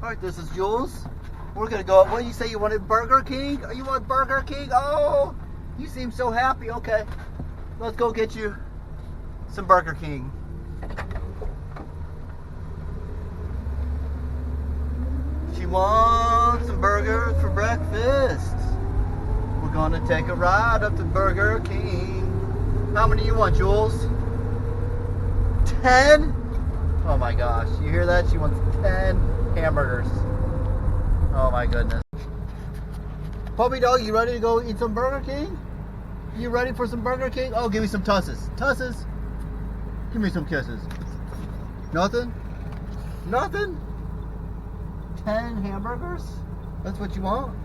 Alright, this is Jules. We're gonna go. What do you say? You wanted Burger King? You want Burger King? Oh, you seem so happy. Okay, let's go get you some Burger King. She wants some burgers for breakfast. We're gonna take a ride up to Burger King. How many you want, Jules? 10? Oh my gosh, you hear that? She wants 10 hamburgers. Oh my goodness. Puppy dog, you ready to go eat some Burger King? You ready for some Burger King? Oh, give me some tusses. Tusses? Give me some kisses. Nothing? Nothing? 10 hamburgers? That's what you want?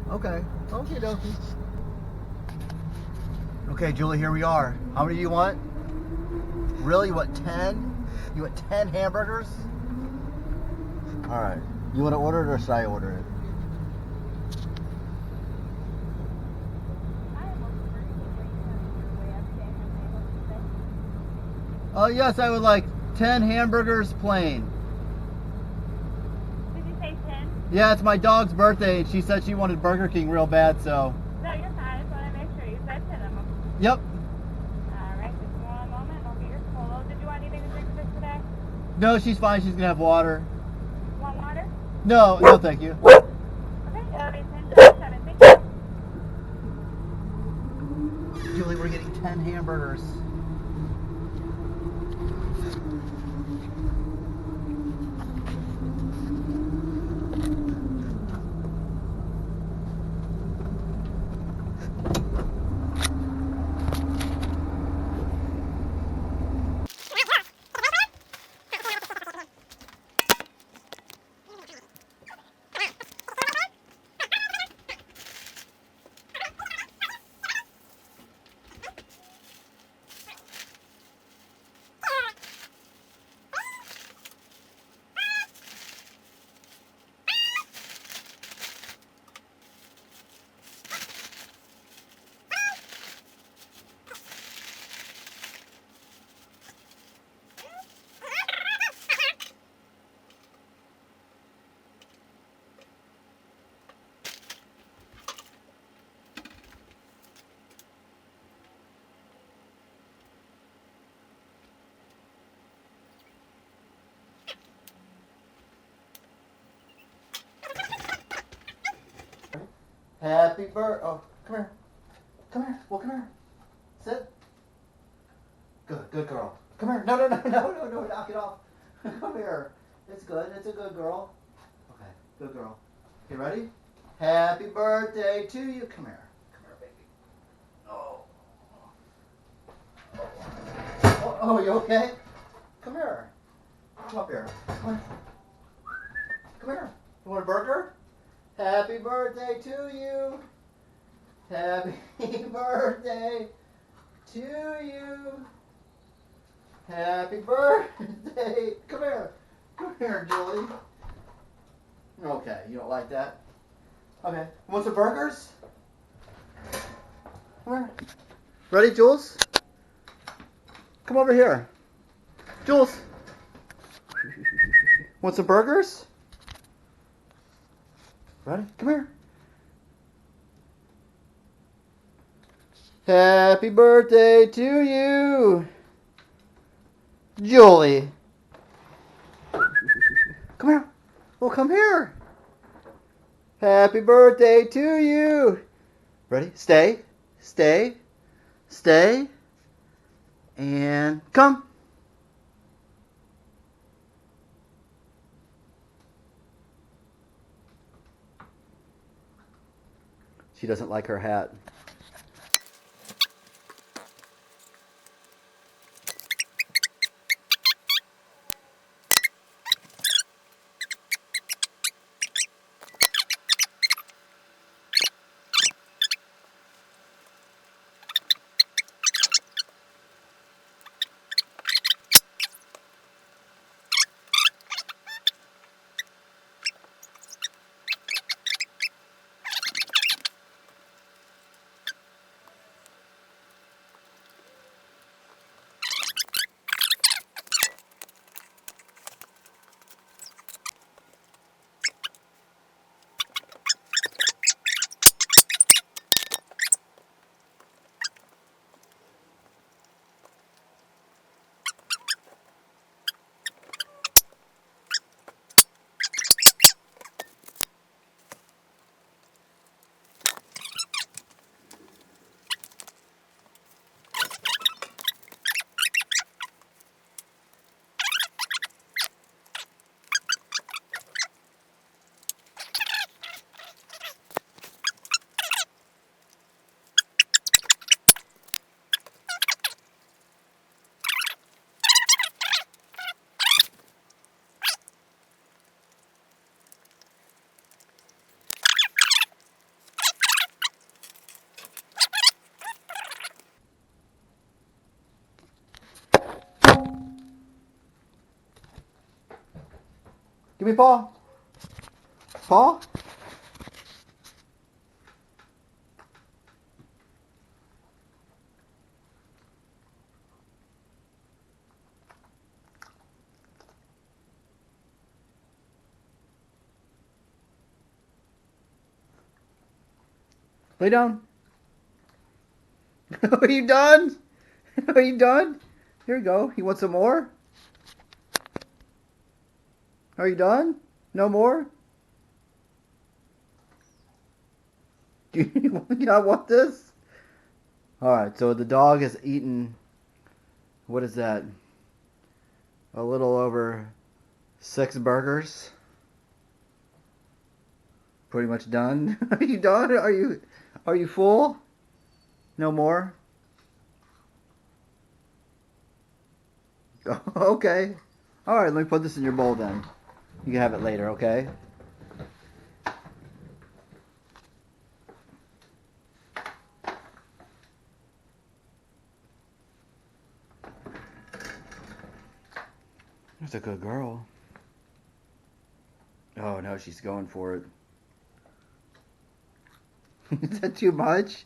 Okay. Okay, dokie. Okay, Julie, here we are. How many do you want? Really? You want 10? You want 10 hamburgers? Alright. You want to order it or should I order it? Oh, yes, I would like 10 hamburgers plain. Did you say 10? Yeah, it's my dog's birthday, and she said she wanted Burger King real bad, so. No, you're fine. I just want to make sure you said 10 of them. Yep. Alright, just one moment. I'll get your polo. Did you want anything to drink with us today? No, she's fine. She's going to have water. Want water? No, thank you. Okay, that'll be 10.7. Thank you. Julie, we're getting 10 hamburgers. Happy birthday. Oh, come here. Come here. Well, come here. Sit. Good girl. Come here. No, knock it off. Come here. It's good. It's a good girl. Okay, good girl. You ready? Happy birthday to you. Come here. Come here, baby. Oh. Oh, you okay? Come here. Come up here. Come here. Come here. You want a burger? Happy birthday to you. Happy birthday to you. Happy birthday. Come here. Come here, Julie. Okay, you don't like that? Okay. Want some burgers? Come here. Ready, Jules? Come over here. Jules. Want some burgers? Ready? Come here. Happy birthday to you, Julie. Come here. Well, come here. Happy birthday to you. Ready? Stay. Stay. Stay. And come. She doesn't like her hat. me, Paul. Paul? Lay down. Are you done? Are you done? Here you go. You want some more? Are you done? No more? Do you not want this? Alright, so the dog has eaten, what is that? A little over 6 burgers. Pretty much done. Are you done? Are you full? No more? Okay. Alright, let me put this in your bowl then. You can have it later, okay? That's a good girl. Oh no, she's going for it. Is that too much?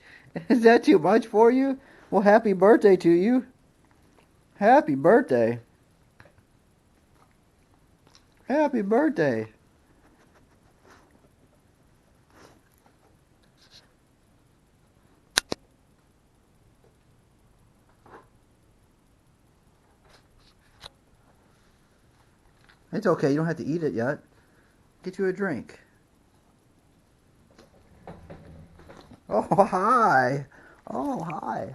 Is that too much for you? Well, happy birthday to you. Happy birthday. Happy birthday. It's okay, you don't have to eat it yet. Get you a drink. Oh, hi. Oh, hi.